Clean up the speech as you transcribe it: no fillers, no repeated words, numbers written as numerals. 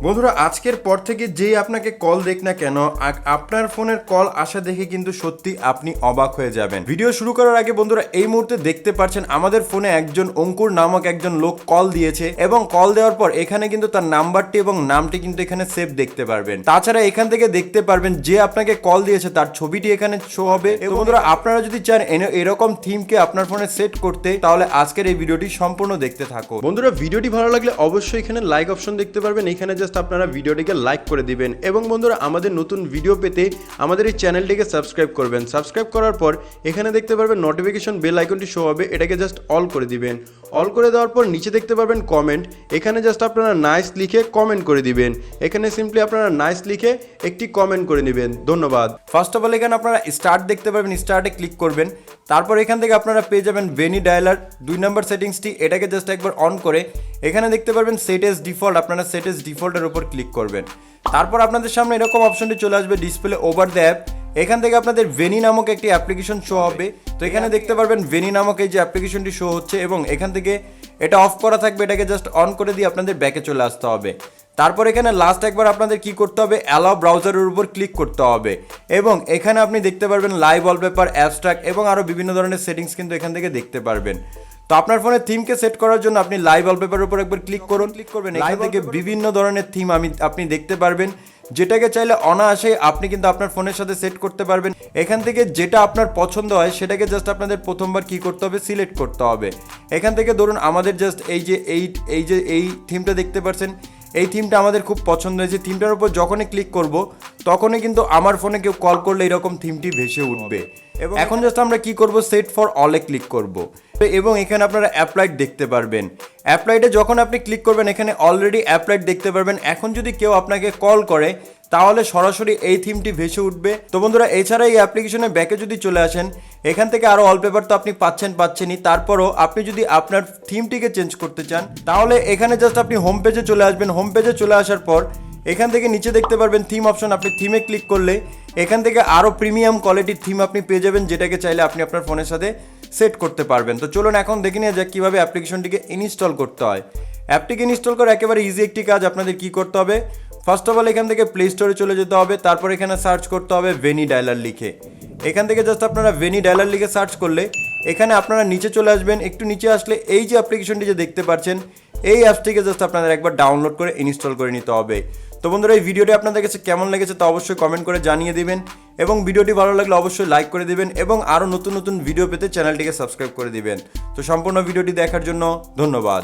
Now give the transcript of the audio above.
বন্ধুরা আজকের পর থেকে যেই আপনাকে কল দেখ না কেন আপনার ফোনের কল আসা দেখে কিন্তু সত্যি আপনি অবাক হয়ে যাবেন। ভিডিও শুরু করার আগে বন্ধুরা এই মুহূর্তে দেখতে পাচ্ছেন আমাদের ফোনে একজন অঙ্কুর নামক একজন লোক কল দিয়েছে এবং কল দেওয়ার পর এখানে কিন্তু তার নাম্বারটি এবং নামটি কিন্তু এখানে সেভ দেখতে পারবেন। তাছাড়া এখান থেকে দেখতে পারবেন যে আপনাকে কল দিয়েছে তার ছবিটি এখানে শো হবে। এবং বন্ধুরা আপনারা যদি চান এরকম থিমকে আপনার ফোনে সেট করতে তাহলে আজকের এই ভিডিওটি সম্পূর্ণ দেখতে থাকো। বন্ধুরা ভিডিওটি ভালো লাগলে অবশ্যই এখানে লাইক অপশন দেখতে পারবেন, এখানে জাস্ট আপনারা ভিডিওটিকে লাইক করে দিবেন এবং বন্ধুরা আমাদের নতুন ভিডিও পেতে আমাদের এই চ্যানেলটিকে সাবস্ক্রাইব করবেন। সাবস্ক্রাইব করার পর এখানে দেখতে পারবেন নোটিফিকেশন বেল আইকনটি শো হবে, এটাকে জাস্ট অল করে দিবেন। অল করে দেওয়ার পর নিচে দেখতে পারবেন কমেন্ট, এখানে জাস্ট আপনারা নাইস লিখে কমেন্ট করে দিবেন। এখানে সিম্পলি আপনারা নাইস লিখে একটি কমেন্ট করে নেবেন। ধন্যবাদ। ফার্স্ট অফ অল এখানে আপনারা স্টার্ট দেখতে পারবেন, স্টার্টে ক্লিক করবেন। তারপর এখান থেকে আপনারা পেয়ে যাবেন ভেনি ডায়ালার 2 নম্বর সেটিংসটি, এটাকে জাস্ট একবার অন করে এখানে দেখতে পারবেন সেট এস ডিফল্ট, আপনারা সেট এস ডিফল্টের উপর ক্লিক করবেন। তারপর আপনাদের সামনে এরকম অপশনটি চলে আসবে ডিসপ্লে ওভার দ্য অ্যাপ। এখান থেকে আপনাদের ভেনি নামক একটি অ্যাপ্লিকেশন শো হবে। তো এখানে দেখতে পারবেন ভেনি নামক এই যে অ্যাপ্লিকেশনটি শো হচ্ছে এবং এখান থেকে এটা অফ করা থাকবে, এটাকে জাস্ট অন করে দিয়ে আপনাদের ব্যাকে চলে আসতে হবে। তারপর এখানে লাস্ট একবার আপনাদের কি করতে হবে, অ্যালাউ ব্রাউজারের উপর ক্লিক করতে হবে এবং এখানে আপনি দেখতে পারবেন লাইভ ওয়ালপেপার, অ্যাবস্ট্রাক্ট এবং আরও বিভিন্ন ধরনের সেটিংস কিন্তু এখান থেকে দেখতে পারবেন। তো আপনার ফোনে থিমকে সেট করার জন্য আপনি লাইভ ওয়ালপেপারের উপর একবার ক্লিক করবেন। এখান থেকে বিভিন্ন ধরনের থিম আপনি দেখতে পারবেন, যেটাকে চাইলে অনায়াসে আপনি কিন্তু আপনার ফোনের সাথে সেট করতে পারবেন। এখান থেকে যেটা আপনার পছন্দ হয় সেটাকে জাস্ট আপনাদের প্রথমবার কি করতে হবে, সিলেক্ট করতে হবে। এখান থেকে ধরুন আমাদের জাস্ট এই থিমটা দেখতে পাচ্ছেন, এই থিমটা আমাদের খুব পছন্দ হয়েছে। থিমটার উপর যখনই ক্লিক করব তখনই কিন্তু আমার ফোনে কেউ কল করলে এরকম থিমটি ভেসে উঠবে। এবং এখন জাস্ট আমরা কি করব, সেট ফর অলে ক্লিক করব এবং এখানে আপনারা অ্যাপ্লাইড দেখতে পারবেন। অ্যাপ্লাইডে যখন আপনি ক্লিক করবেন এখানে অলরেডি অ্যাপ্লাইড দেখতে পারবেন। এখন যদি কেউ আপনাকে কল করে তাহলে সরাসরি এই থিমটি ভেসে উঠবে। তো বন্ধুরা এছাড়া এই অ্যাপ্লিকেশনে ব্যাকে যদি চলে আসেন এখান থেকে আরও ওয়ালপেপার তো আপনি পাচ্ছেনই, তারপরও আপনি যদি আপনার থিমটিকে চেঞ্জ করতে চান তাহলে এখানে জাস্ট আপনি হোম পেজে চলে আসবেন। হোম পেজে চলে আসার পর এখান থেকে নিচে দেখতে পারবেন থিম অপশন, আপনি থিমে ক্লিক করলে এখান থেকে আরও প্রিমিয়াম কোয়ালিটির থিম আপনি পেয়ে যাবেন, যেটাকে চাইলে আপনি আপনার ফোনের সাথে সেট করতে পারবেন। তো চলুন এখন দেখে নিয়ে যাক কীভাবে অ্যাপ্লিকেশনটিকে ইনস্টল করতে হয়। অ্যাপটিকে ইনস্টল করা একেবারে ইজি একটি কাজ। আপনাদের কি করতে হবে, ফার্স্ট অফ অল এখান থেকে প্লে স্টোরে চলে যেতে হবে। তারপর এখানে সার্চ করতে হবে ভেনি ডায়ালার লিখে। এখান থেকে জাস্ট আপনারা ভেনি ডায়ালার লিখে সার্চ করলে এখানে আপনারা নিচে চলে আসবেন। একটু নিচে আসলে এই যে অ্যাপ্লিকেশনটি যে দেখতে পাচ্ছেন এই অ্যাপসটিকে জাস্ট আপনাদের একবার ডাউনলোড করে ইনস্টল করে নিতে হবে। তো বন্ধুরা এই ভিডিওটি আপনাদের কাছে কেমন লেগেছে তা অবশ্যই কমেন্ট করে জানিয়ে দিবেন এবং ভিডিওটি ভালো লাগলে অবশ্যই লাইক করে দিবেন এবং আরও নতুন নতুন ভিডিও পেতে চ্যানেলটিকে সাবস্ক্রাইব করে দিবেন। তো সম্পূর্ণ ভিডিওটি দেখার জন্য ধন্যবাদ।